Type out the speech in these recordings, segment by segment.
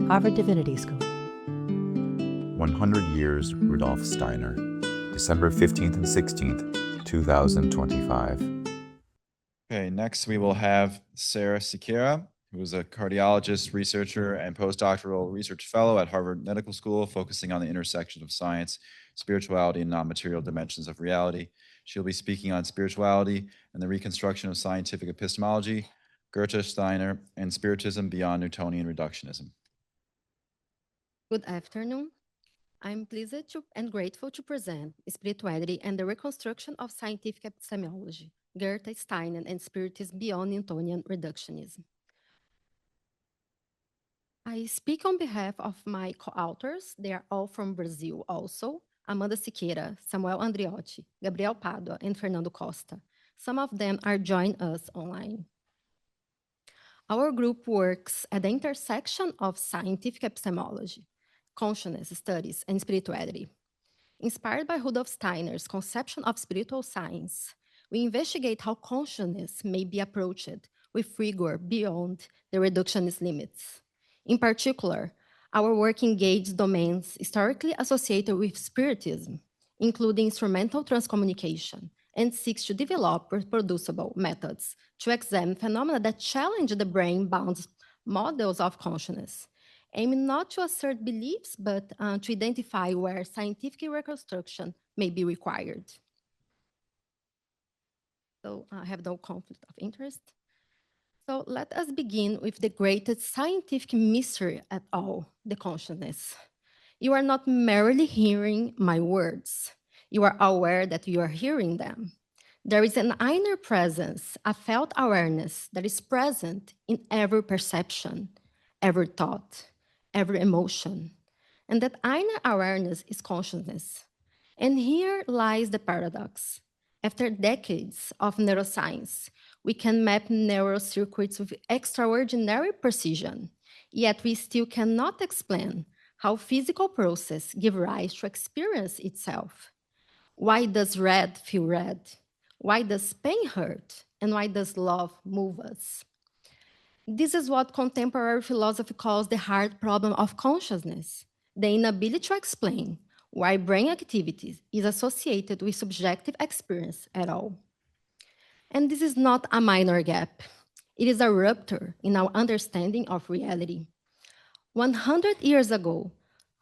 Harvard Divinity School. 100 Years Rudolf Steiner, December 15th and 16th, 2025. Okay, next we will have Sara Siqueira, who is a cardiologist, researcher, and postdoctoral research fellow at Harvard Medical School, focusing on the intersection of science, spirituality, and non-material dimensions of reality. She'll be speaking on spirituality and the reconstruction of scientific epistemology, Goethe, Steiner, and Spiritism beyond Newtonian reductionism. Good afternoon. I'm pleased and grateful to present Spirituality and the Reconstruction of Scientific Epistemology, Goethe, Steiner and Spiritism beyond Newtonian reductionism. I speak on behalf of my co-authors. They are all from Brazil also: Amanda Siqueira, Samuel Andriotti, Gabriel Padua, and Fernando Costa. Some of them are joining us online. Our group works at the intersection of scientific epistemology, consciousness studies, and spirituality. Inspired by Rudolf Steiner's conception of spiritual science, we investigate how consciousness may be approached with rigor beyond the reductionist limits. In particular, our work engages domains historically associated with Spiritism, including instrumental transcommunication, and seeks to develop reproducible methods to examine phenomena that challenge the brain-bound models of consciousness, aiming not to assert beliefs, but to identify where scientific reconstruction may be required. So I have no conflict of interest. So let us begin with the greatest scientific mystery at all, the consciousness. You are not merely hearing my words. You are aware that you are hearing them. There is an inner presence, a felt awareness that is present in every perception, every thought, every emotion. And that inner awareness is consciousness. And here lies the paradox. After decades of neuroscience, we can map neural circuits with extraordinary precision, yet we still cannot explain how physical processes give rise to experience itself. Why does red feel red? Why does pain hurt? And why does love move us? This is what contemporary philosophy calls the hard problem of consciousness, the inability to explain why brain activity is associated with subjective experience at all. And this is not a minor gap. It is a rupture in our understanding of reality. 100 years ago,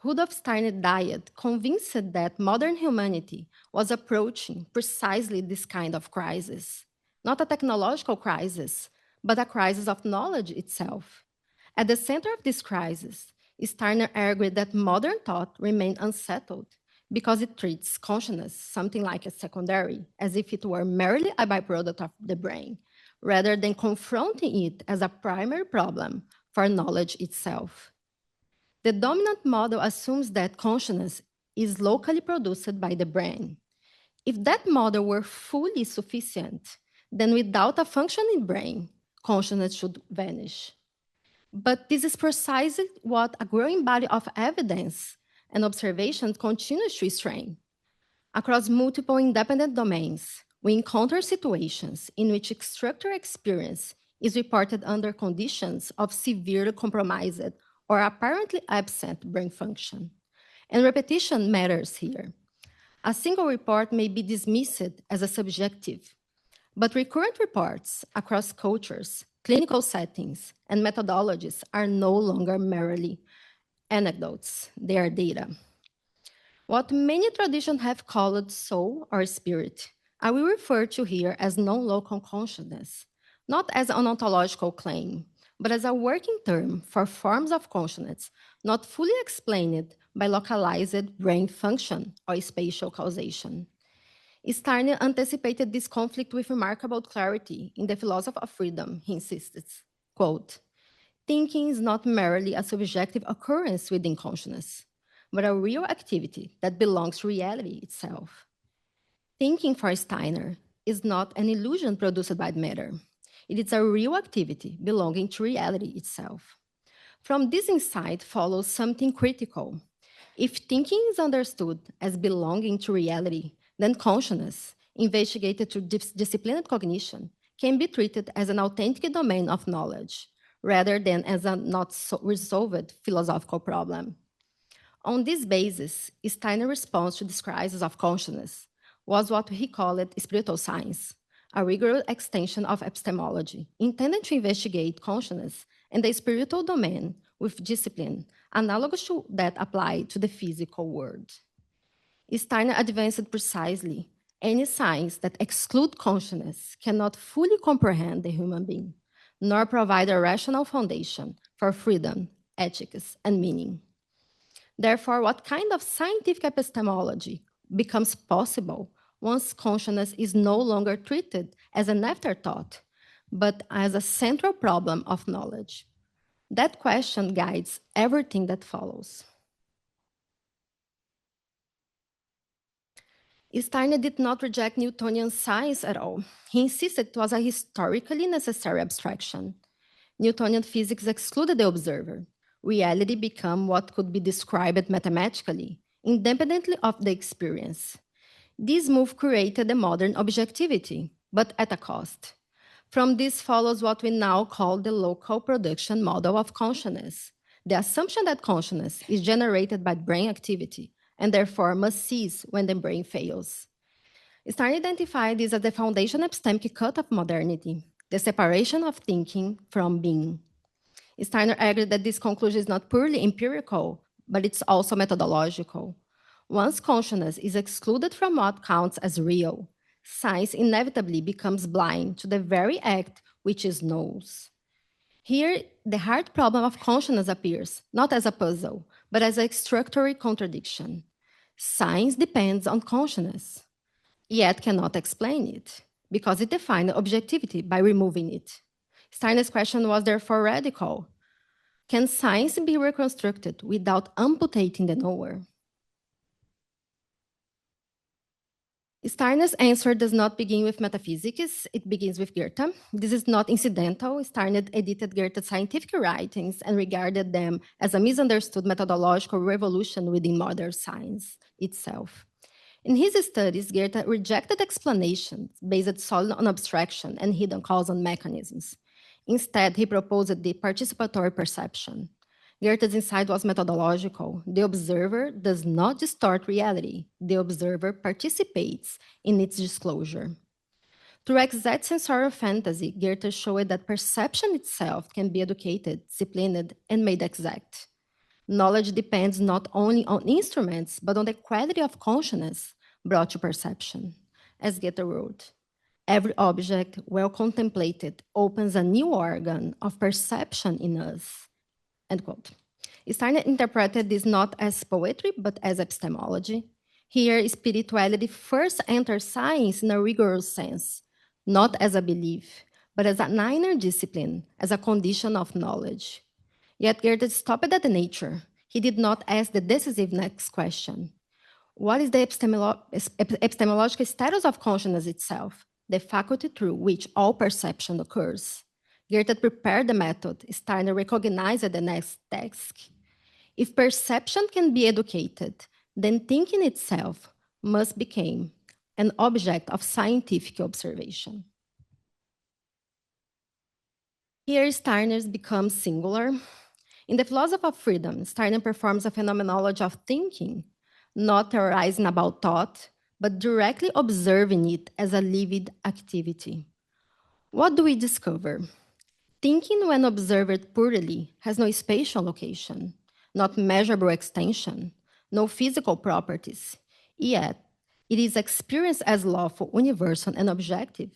Rudolf Steiner died convinced that modern humanity was approaching precisely this kind of crisis. Not a technological crisis, but a crisis of knowledge itself. At the center of this crisis, Steiner argued that modern thought remained unsettled because it treats consciousness something like a secondary, as if it were merely a byproduct of the brain, rather than confronting it as a primary problem for knowledge itself. The dominant model assumes that consciousness is locally produced by the brain. If that model were fully sufficient, then without a functioning brain, consciousness should vanish. But this is precisely what a growing body of evidence and observation continues to strain. Across multiple independent domains, we encounter situations in which structural experience is reported under conditions of severely compromised or apparently absent brain function. And repetition matters here. A single report may be dismissed as a subjective, but recurrent reports across cultures, clinical settings, and methodologies are no longer merely anecdotes, they are data. What many traditions have called soul or spirit, I will refer to here as non-local consciousness, not as an ontological claim, but as a working term for forms of consciousness not fully explained by localized brain function or spatial causation. Steiner anticipated this conflict with remarkable clarity in The Philosophy of Freedom. He insists, quote, "Thinking is not merely a subjective occurrence within consciousness, but a real activity that belongs to reality itself." Thinking, for Steiner, is not an illusion produced by matter. It is a real activity belonging to reality itself. From this insight follows something critical. If thinking is understood as belonging to reality, then consciousness, investigated through disciplined cognition, can be treated as an authentic domain of knowledge, rather than as a not so resolved philosophical problem. On this basis, Steiner's response to this crisis of consciousness was what he called spiritual science, a rigorous extension of epistemology, intended to investigate consciousness and the spiritual domain with discipline, analogous to that applied to the physical world. Steiner advanced precisely any science that excludes consciousness cannot fully comprehend the human being, nor provide a rational foundation for freedom, ethics, and meaning. Therefore, what kind of scientific epistemology becomes possible once consciousness is no longer treated as an afterthought, but as a central problem of knowledge? That question guides everything that follows. Steiner did not reject Newtonian science at all. He insisted it was a historically necessary abstraction. Newtonian physics excluded the observer. Reality became what could be described mathematically, independently of the experience. This move created a modern objectivity, but at a cost. From this follows what we now call the local production model of consciousness, the assumption that consciousness is generated by brain activity and therefore must cease when the brain fails. Steiner identified this as the foundation epistemic cut of modernity, the separation of thinking from being. Steiner argued that this conclusion is not purely empirical, but it's also methodological. Once consciousness is excluded from what counts as real, science inevitably becomes blind to the very act which it knows. Here, the hard problem of consciousness appears, not as a puzzle, but as a structural contradiction. Science depends on consciousness, yet cannot explain it, because it defines objectivity by removing it. Steiner's question was therefore radical. Can science be reconstructed without amputating the knower? Steiner's answer does not begin with metaphysics, it begins with Goethe. This is not incidental. Steiner edited Goethe's scientific writings and regarded them as a misunderstood methodological revolution within modern science itself. In his studies, Goethe rejected explanations based solely on abstraction and hidden causal mechanisms. Instead, he proposed the participatory perception. Goethe's insight was methodological. The observer does not distort reality. The observer participates in its disclosure. Through exact sensorial fantasy, Goethe showed that perception itself can be educated, disciplined, and made exact. Knowledge depends not only on instruments, but on the quality of consciousness brought to perception. As Goethe wrote, every object, well contemplated, opens a new organ of perception in us. End quote. Steiner interpreted this not as poetry, but as epistemology. Here, spirituality first enters science in a rigorous sense, not as a belief, but as an inner discipline, as a condition of knowledge. Yet Goethe stopped at the nature. He did not ask the decisive next question. What is the epistemological status of consciousness itself, the faculty through which all perception occurs? Goethe prepared the method. Steiner recognized the next task. If perception can be educated, then thinking itself must become an object of scientific observation. Here, Steiner becomes singular. In the philosophy of freedom, Steiner performs a phenomenology of thinking, not theorizing about thought, but directly observing it as a lived activity. What do we discover? Thinking, when observed purely, has no spatial location, not measurable extension, no physical properties. Yet, it is experienced as lawful, universal, and objective.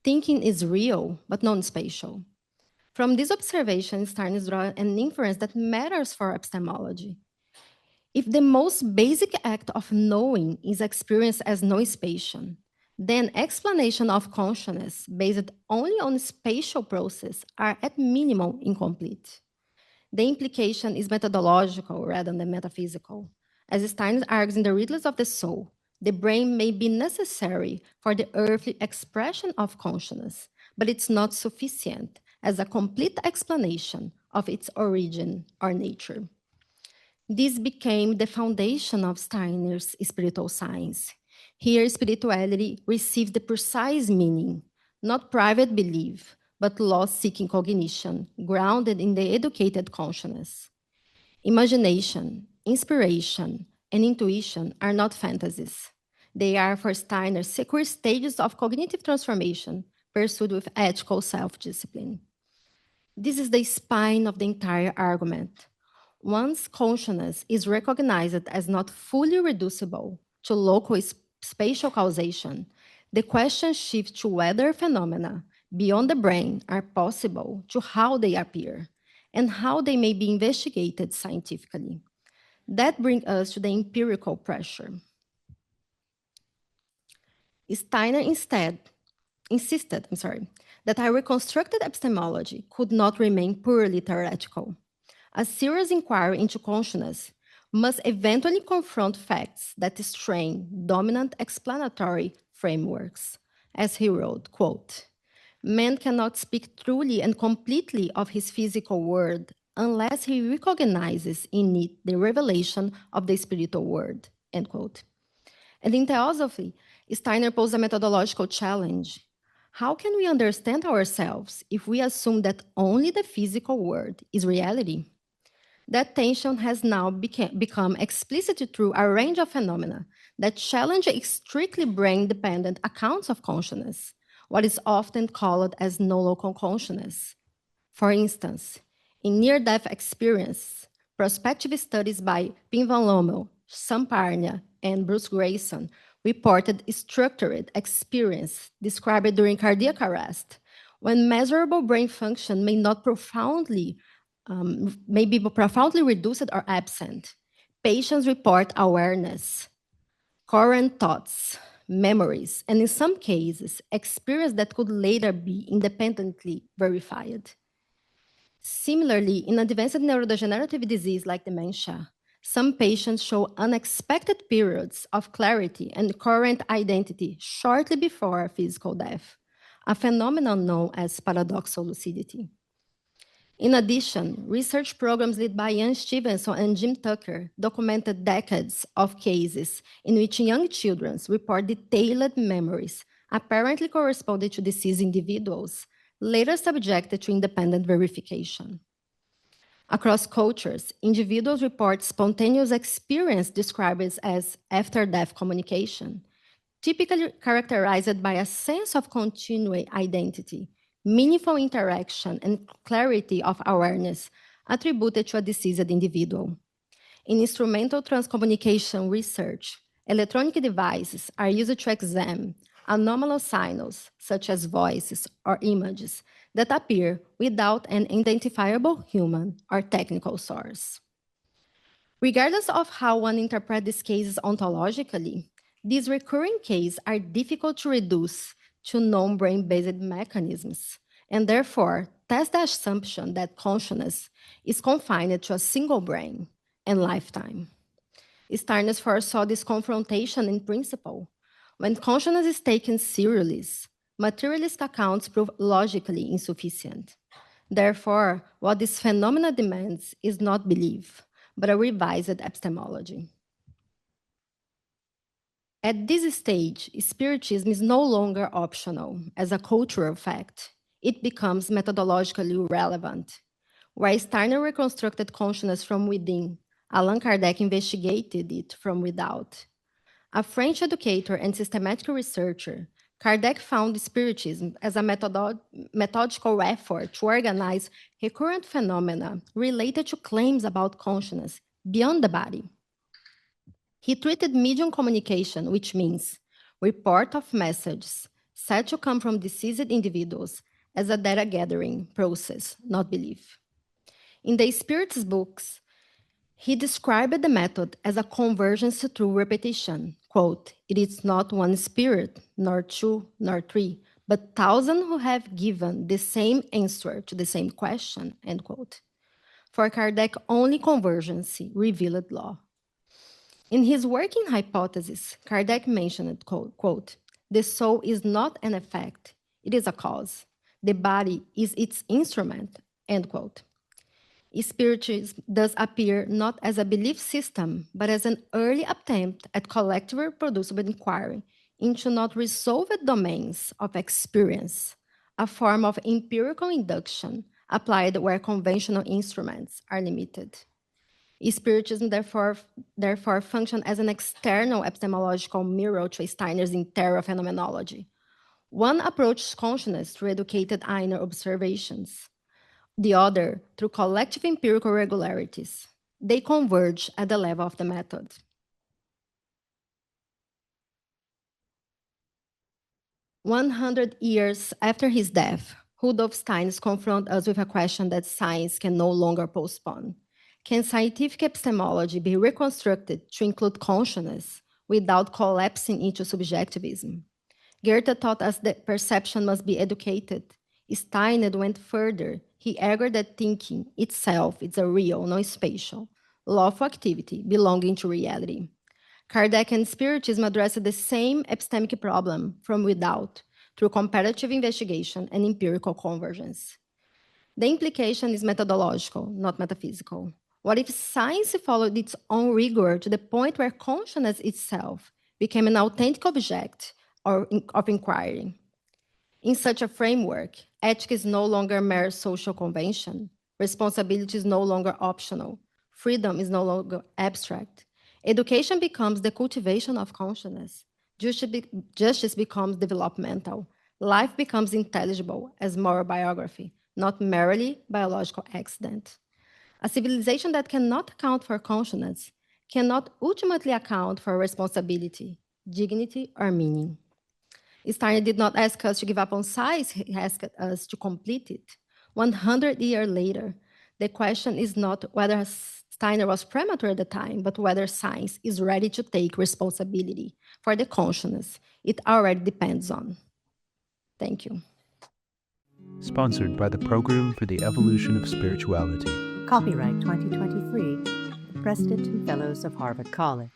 Thinking is real, but non-spatial. From this observation, Steiner draws an inference that matters for epistemology. If the most basic act of knowing is experienced as non-spatial, then explanation of consciousness based only on spatial process are at minimum incomplete. The implication is methodological rather than metaphysical. As Steiner argues in The Riddles of the Soul, the brain may be necessary for the earthly expression of consciousness, but it's not sufficient as a complete explanation of its origin or nature. This became the foundation of Steiner's spiritual science. Here, spirituality received the precise meaning, not private belief, but law-seeking cognition, grounded in the educated consciousness. Imagination, inspiration, and intuition are not fantasies. They are, for Steiner, secure stages of cognitive transformation pursued with ethical self-discipline. This is the spine of the entire argument. Once consciousness is recognized as not fully reducible to local spatial causation, the question shifts to whether phenomena beyond the brain are possible, to how they appear, and how they may be investigated scientifically. That brings us to the empirical pressure. Steiner insisted that a reconstructed epistemology could not remain purely theoretical. A serious inquiry into consciousness must eventually confront facts that strain dominant explanatory frameworks. As he wrote, quote, "Man cannot speak truly and completely of his physical world unless he recognizes in it the revelation of the spiritual world," end quote. And in theosophy, Steiner posed a methodological challenge. How can we understand ourselves if we assume that only the physical world is reality? That tension has now become explicit through a range of phenomena that challenge strictly brain-dependent accounts of consciousness, what is often called as no-local consciousness. For instance, in near-death experience, prospective studies by Pim van Lommel, Sam Parnia, and Bruce Grayson reported structured experience described during cardiac arrest, when measurable brain function may be profoundly reduced or absent. Patients report awareness, current thoughts, memories, and in some cases, experience that could later be independently verified. Similarly, in advanced neurodegenerative disease like dementia, some patients show unexpected periods of clarity and current identity shortly before physical death, a phenomenon known as paradoxal lucidity. In addition, research programs led by Ian Stevenson and Jim Tucker documented decades of cases in which young children report detailed memories apparently corresponding to deceased individuals, later subjected to independent verification. Across cultures, individuals report spontaneous experience described as after-death communication, typically characterized by a sense of continued identity, meaningful interaction, and clarity of awareness attributed to a deceased individual. In instrumental transcommunication research, electronic devices are used to examine anomalous signals, such as voices or images, that appear without an identifiable human or technical source. Regardless of how one interprets these cases ontologically, these recurring cases are difficult to reduce to non-brain-based mechanisms, and therefore test the assumption that consciousness is confined to a single brain and lifetime. Steiner foresaw this confrontation in principle. When consciousness is taken seriously, materialist accounts prove logically insufficient. Therefore, what this phenomena demands is not belief, but a revised epistemology. At this stage, Spiritism is no longer optional as a cultural fact. It becomes methodologically relevant. Where Steiner reconstructed consciousness from within, Allan Kardec investigated it from without. A French educator and systematic researcher, Kardec found Spiritism as a methodical effort to organize recurrent phenomena related to claims about consciousness beyond the body. He treated medium communication, which means report of messages said to come from deceased individuals, as a data gathering process, not belief. In the Spiritist books, he described the method as a convergence through repetition. Quote, "It is not one spirit, nor two, nor three, but thousands who have given the same answer to the same question," end quote. For Kardec, only convergence revealed law. In his working hypothesis, Kardec mentioned, quote, "The soul is not an effect, it is a cause. The body is its instrument," end quote. Spiritism does appear not as a belief system, but as an early attempt at collective reproducible inquiry into not resolved domains of experience, a form of empirical induction applied where conventional instruments are limited. Spiritism therefore functions as an external epistemological mirror to Steiner's interior phenomenology. One approaches consciousness through educated inner observations, the other through collective empirical regularities. They converge at the level of the method. "100 years after his death, Rudolf Steiner confronts us with a question that science can no longer postpone. Can scientific epistemology be reconstructed to include consciousness without collapsing into subjectivism? Goethe taught us that perception must be educated. Steiner went further. He argued that thinking itself is a real, non-spatial, lawful activity belonging to reality. Kardec and Spiritism addressed the same epistemic problem from without, through comparative investigation and empirical convergence. The implication is methodological, not metaphysical. What if science followed its own rigor to the point where consciousness itself became an authentic object of inquiry? In such a framework, ethics is no longer mere social convention, responsibility is no longer optional, freedom is no longer abstract. Education becomes the cultivation of consciousness. Justice becomes developmental. Life becomes intelligible as moral biography, not merely biological accident. A civilization that cannot account for consciousness cannot ultimately account for responsibility, dignity, or meaning. Steiner did not ask us to give up on science, he asked us to complete it. 100 years later, the question is not whether Steiner was premature at the time, but whether science is ready to take responsibility for the consciousness it already depends on. Thank you. Sponsored by the Program for the Evolution of Spirituality. Copyright 2023, the President and Fellows of Harvard College.